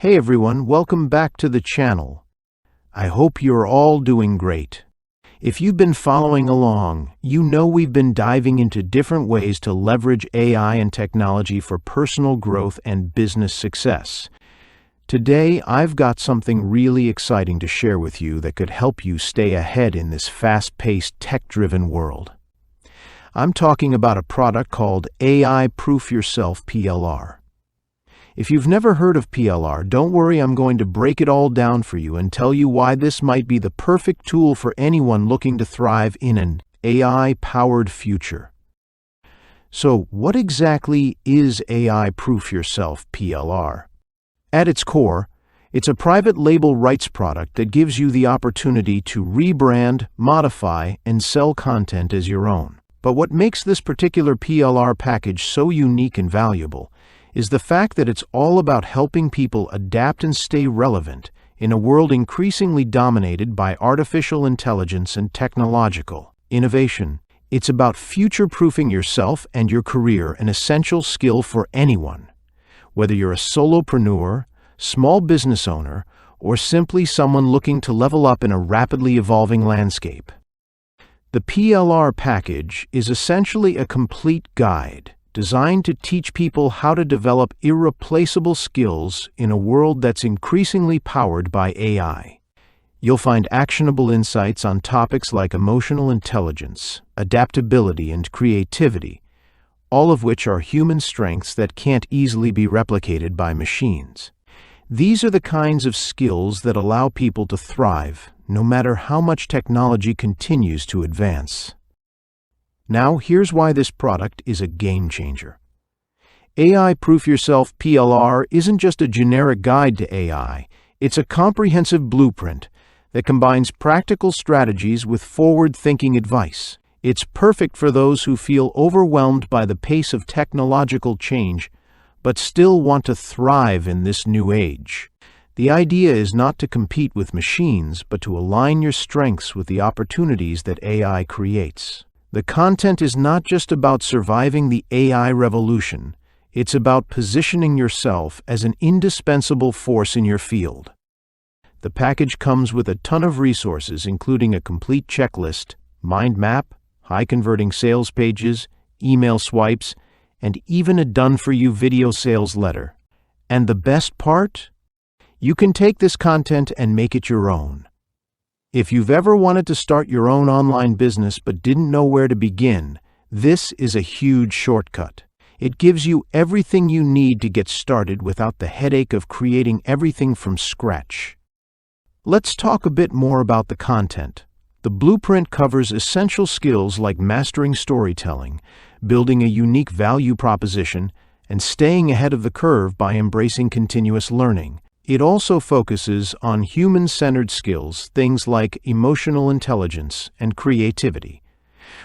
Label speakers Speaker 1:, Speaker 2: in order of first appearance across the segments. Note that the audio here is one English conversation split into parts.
Speaker 1: Hey everyone, welcome back to the channel. I hope you're all doing great. If you've been following along, you know we've been diving into different ways to leverage AI and technology for personal growth and business success. Today, I've got something really exciting to share with you that could help you stay ahead in this fast-paced, tech-driven world. I'm talking about a product called AI Proof Yourself PLR. If you've never heard of PLR, don't worry, I'm going to break it all down for you and tell you why this might be the perfect tool for anyone looking to thrive in an AI-powered future. So, what exactly is AI Proof Yourself PLR? At its core, it's a private label rights product that gives you the opportunity to rebrand, modify, and sell content as your own. But what makes this particular PLR package so unique and valuable is the fact that it's all about helping people adapt and stay relevant in a world increasingly dominated by artificial intelligence and technological innovation. It's about future-proofing yourself and your career, an essential skill for anyone. Whether you're a solopreneur, small business owner, or simply someone looking to level up in a rapidly evolving landscape. The PLR package is essentially a complete guide designed to teach people how to develop irreplaceable skills in a world that's increasingly powered by AI. You'll find actionable insights on topics like emotional intelligence, adaptability, and creativity, all of which are human strengths that can't easily be replicated by machines. These are the kinds of skills that allow people to thrive, no matter how much technology continues to advance. Now, here's why this product is a game changer. AI Proof Yourself PLR isn't just a generic guide to AI, it's a comprehensive blueprint that combines practical strategies with forward-thinking advice. It's perfect for those who feel overwhelmed by the pace of technological change, but still want to thrive in this new age. The idea is not to compete with machines, but to align your strengths with the opportunities that AI creates. The content is not just about surviving the AI revolution, it's about positioning yourself as an indispensable force in your field. The package comes with a ton of resources, including a complete checklist, mind map, high-converting sales pages, email swipes, and even a done-for-you video sales letter. And the best part? You can take this content and make it your own. If you've ever wanted to start your own online business but didn't know where to begin, this is a huge shortcut. It gives you everything you need to get started without the headache of creating everything from scratch. Let's talk a bit more about the content. The blueprint covers essential skills like mastering storytelling, building a unique value proposition, and staying ahead of the curve by embracing continuous learning. It also focuses on human-centered skills, things like emotional intelligence and creativity,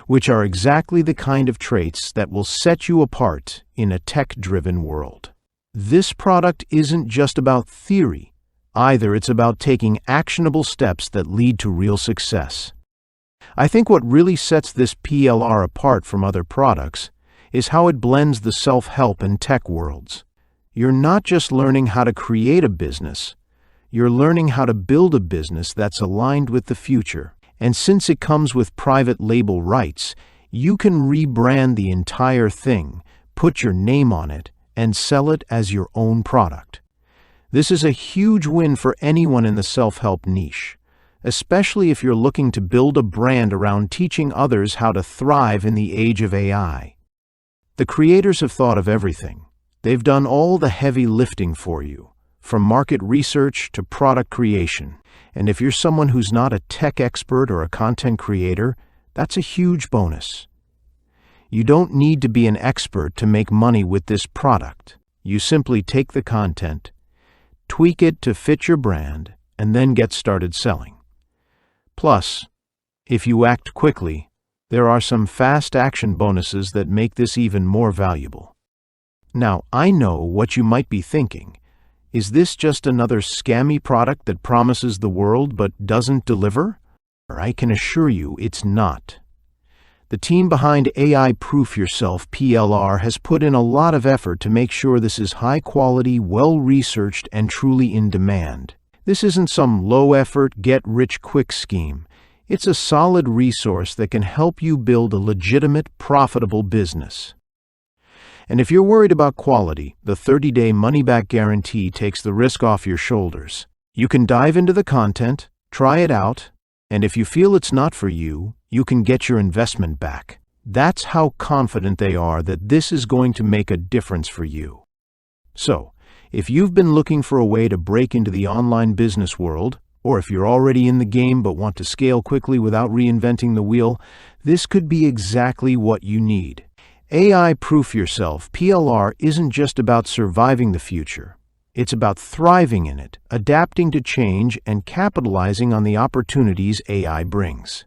Speaker 1: which are exactly the kind of traits that will set you apart in a tech-driven world. This product isn't just about theory, either. It's about taking actionable steps that lead to real success. I think what really sets this PLR apart from other products is how it blends the self-help and tech worlds. You're not just learning how to create a business, you're learning how to build a business that's aligned with the future. And since it comes with private label rights, you can rebrand the entire thing, put your name on it, and sell it as your own product. This is a huge win for anyone in the self-help niche, especially if you're looking to build a brand around teaching others how to thrive in the age of AI. The creators have thought of everything. They've done all the heavy lifting for you, from market research to product creation. And if you're someone who's not a tech expert or a content creator, that's a huge bonus. You don't need to be an expert to make money with this product. You simply take the content, tweak it to fit your brand, and then get started selling. Plus, if you act quickly, there are some fast action bonuses that make this even more valuable. Now, I know what you might be thinking. Is this just another scammy product that promises the world but doesn't deliver? I can assure you it's not. The team behind AI Proof Yourself PLR has put in a lot of effort to make sure this is high quality, well-researched, and truly in demand. This isn't some low-effort, get-rich-quick scheme. It's a solid resource that can help you build a legitimate, profitable business. And if you're worried about quality, the 30-day money-back guarantee takes the risk off your shoulders. You can dive into the content, try it out, and if you feel it's not for you, you can get your investment back. That's how confident they are that this is going to make a difference for you. So, if you've been looking for a way to break into the online business world, or if you're already in the game but want to scale quickly without reinventing the wheel, this could be exactly what you need. AI Proof Yourself PLR isn't just about surviving the future. It's about thriving in it, adapting to change, and capitalizing on the opportunities AI brings.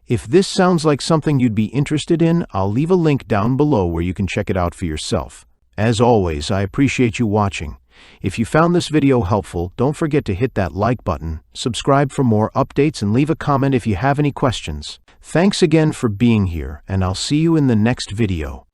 Speaker 1: If this sounds like something you'd be interested in, I'll leave a link down below where you can check it out for yourself. As always, I appreciate you watching. If you found this video helpful, don't forget to hit that like button, subscribe for more updates, and leave a comment if you have any questions. Thanks again for being here, and I'll see you in the next video.